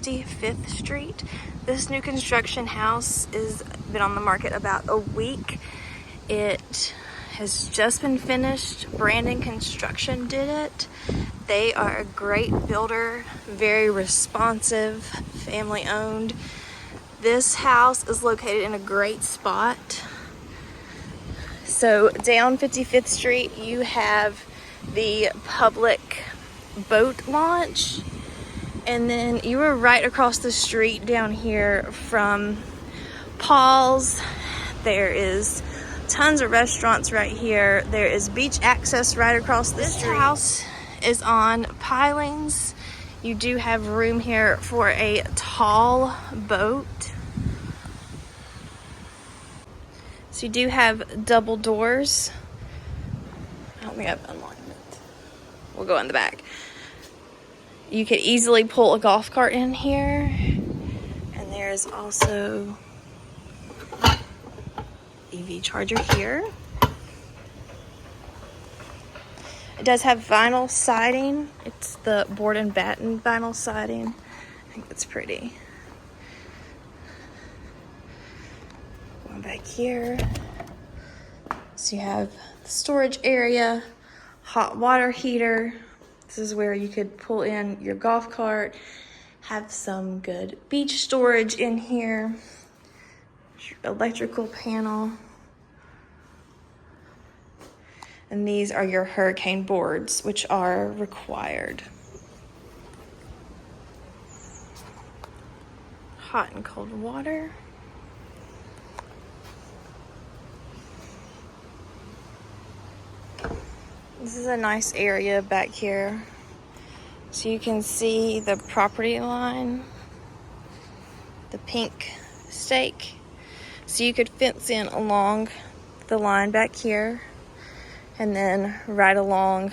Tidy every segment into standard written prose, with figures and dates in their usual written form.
55th Street. This new construction house has been on the market about a week. It has just been finished. Brandon Construction did it. They are a great builder, very responsive, family owned. This house is located in a great spot. So down 55th Street, you have the public boat launch. And then you are right across the street down here from Paul's. There is tons of restaurants right here. There is beach access right across the street. This house is on pilings. You do have room here for a tall boat. So you do have double doors. I don't think I've unlocked it. We'll go in the back. You could easily pull a golf cart in here. And there's also EV charger here. It does have vinyl siding. It's the board and batten vinyl siding. I think that's pretty. Going back here. So you have the storage area, hot water heater. This is where you could pull in your golf cart, have some good beach storage in here, electrical panel. And these are your hurricane boards, which are required. Hot and cold water. This is a nice area back here. So you can see the property line, the pink stake. So you could fence in along the line back here, and then right along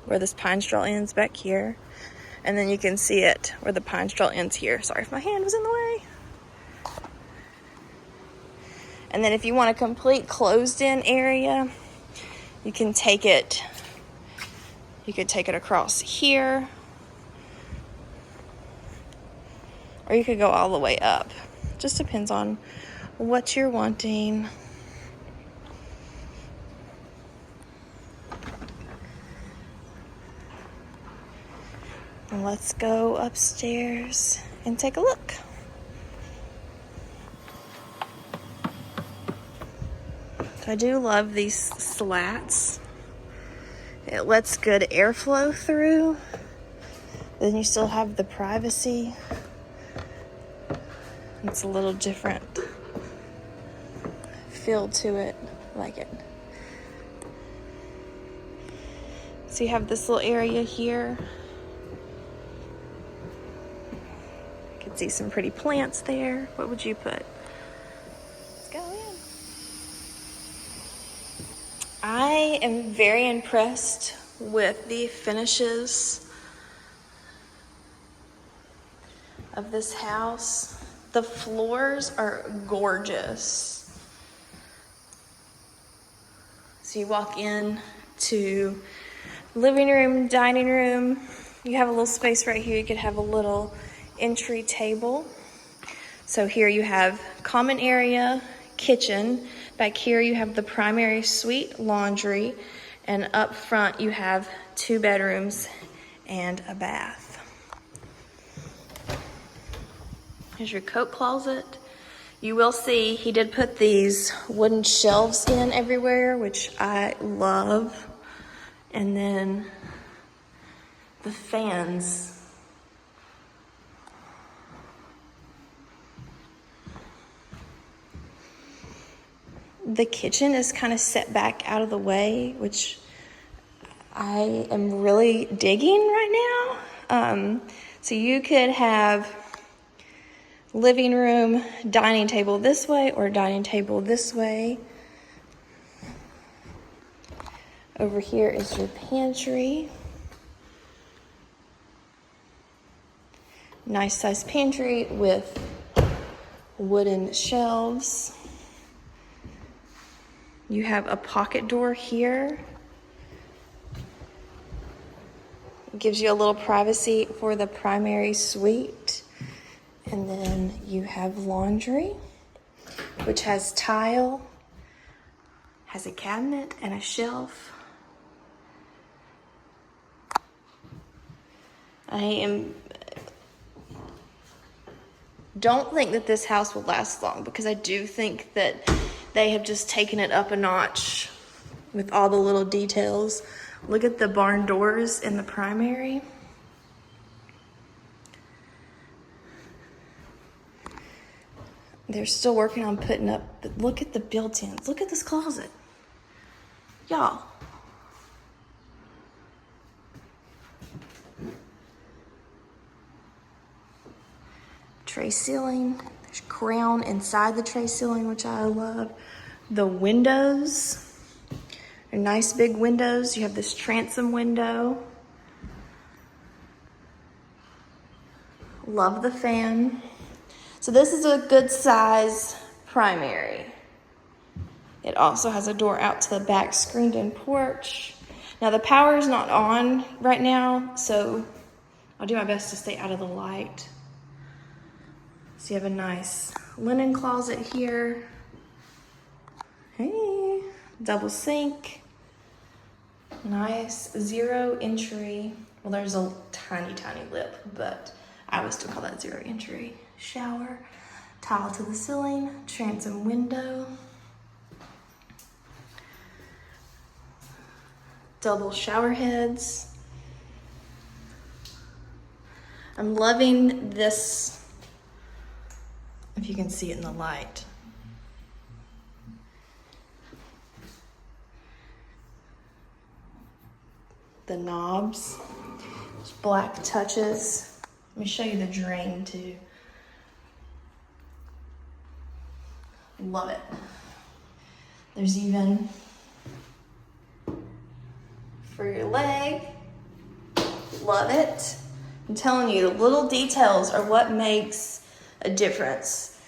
where this pine straw ends back here. And then you can see it where the pine straw ends here. Sorry if my hand was in the way. And then if you want a complete closed in area, you can take it, you could take it across here, or you could go all the way up. Just depends on what you're wanting. And let's go upstairs and take a look. I do love these slats. It lets good airflow through. Then you still have the privacy. It's a little different feel to it. I like it. So you have this little area here. You can see some pretty plants there. What would you put? Let's go in. I am very impressed with the finishes of this house. The floors are gorgeous. So you walk in to living room, dining room. You have a little space right here. You could have a little entry table. So here you have common area, kitchen. Back here you have the primary suite, laundry, and up front you have 2 bedrooms and a bath. Here's your coat closet. You will see he did put these wooden shelves in everywhere, which I love. And then the fans. The kitchen is kind of set back out of the way, which I am really digging right now. So you could have living room, dining table this way, or dining table this way. Over here is your pantry. Nice size pantry with wooden shelves. You have a pocket door here. It gives you a little privacy for the primary suite. And then you have laundry, which has tile, has a cabinet and a shelf. Don't think that this house will last long, because I do think that they have just taken it up a notch with all the little details. Look at the barn doors in the primary. They're still working on putting up, but look at the built-ins. Look at this closet. Y'all. Tray ceiling. There's crown inside the tray ceiling, which I love. The windows are nice big windows. You have this transom window. Love the fan. So this is a good size primary. It also has a door out to the back, screened in porch. Now the power is not on right now, so I'll do my best to stay out of the light. So you have a nice linen closet here. Hey, double sink. Nice 0 entry. Well, there's a tiny, tiny lip, but I would still call that 0 entry. Shower, tile to the ceiling, transom window. Double shower heads. I'm loving this, if you can see it in the light. The knobs, black touches. Let me show you the drain too. Love it. There's even for your leg. Love it. I'm telling you, the little details are what makes a difference.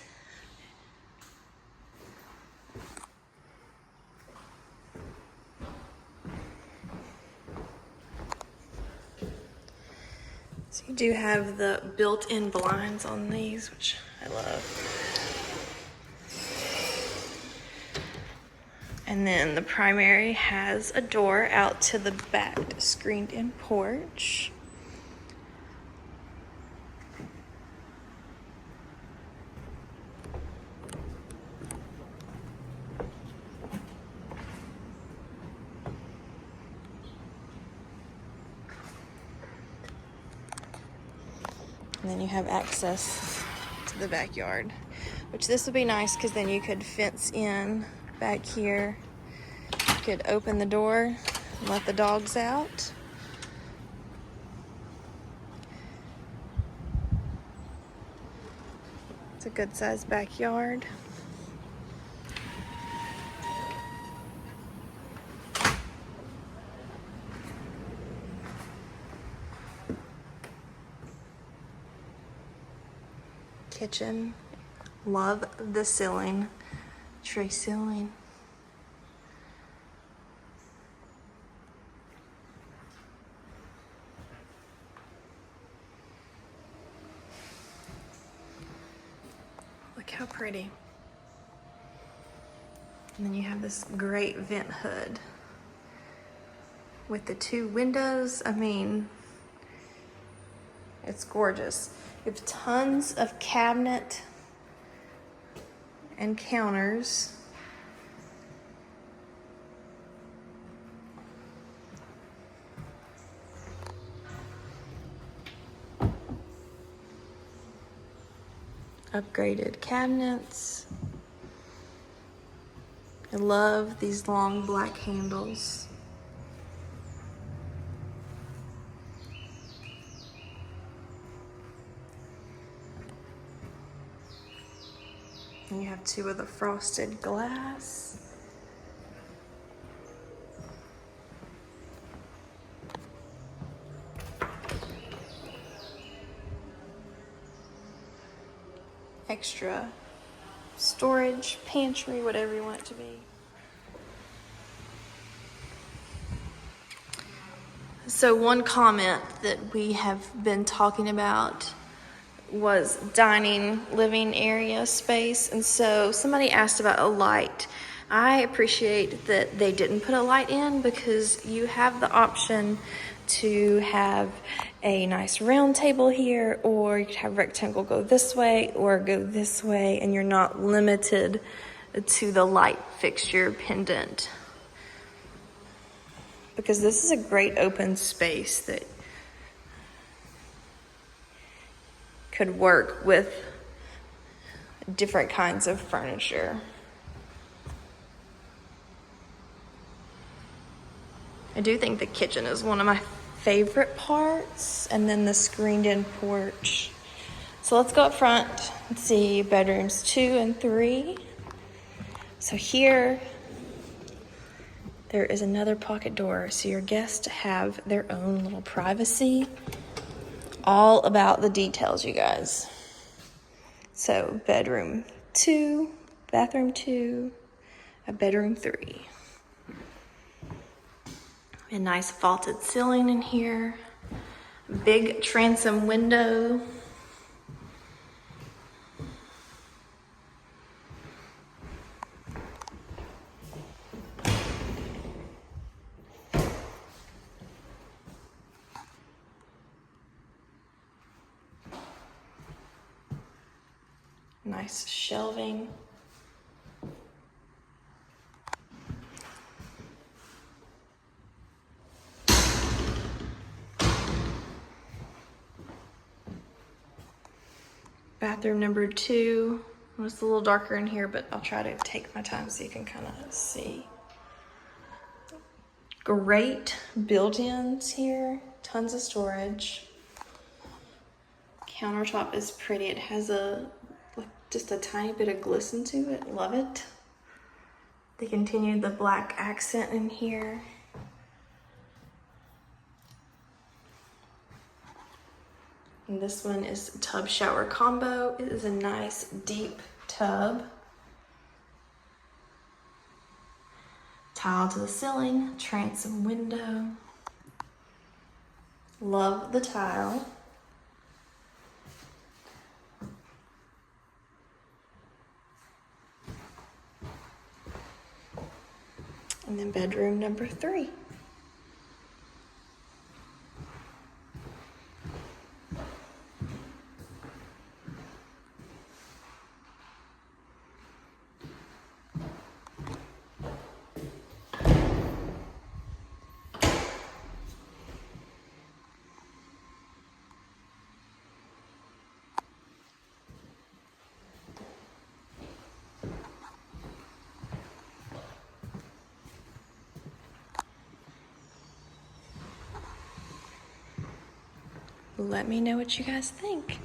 So you do have the built-in blinds on these, which I love. And then the primary has a door out to the back, screened in porch. And then you have access to the backyard, which this would be nice because then you could fence in back here. You could open the door and let the dogs out. It's a good sized backyard. Kitchen. Love the ceiling. Tray ceiling. Look how pretty. And then you have this great vent hood with the 2 windows. I mean, it's gorgeous. You have tons of cabinet and counters. Upgraded cabinets. I love these long black handles. And you have 2 of the frosted glass. Extra storage, pantry, whatever you want it to be. So one comment that we have been talking about was dining, living area space, and so somebody asked about a light. I appreciate that they didn't put a light in because you have the option to have a nice round table here, or you could have rectangle go this way or go this way, and you're not limited to the light fixture pendant. Because this is a great open space that could work with different kinds of furniture. I do think the kitchen is one of my favorite parts, and then the screened in porch. So let's go up front and see bedrooms 2 and 3. So here, there is another pocket door, so your guests have their own little privacy. All about the details, you guys. So bedroom 2, bathroom 2, a bedroom 3. A nice vaulted ceiling in here. Big transom window. Nice shelving. Bathroom number 2. It's a little darker in here, but I'll try to take my time so you can kind of see. Great built-ins here. Tons of storage. Countertop is pretty. It has just a tiny bit of glisten to it. Love it. They continued the black accent in here. And this one is tub shower combo. It is a nice deep tub. Tile to the ceiling, transom window. Love the tile. And then bedroom number 3. Let me know what you guys think.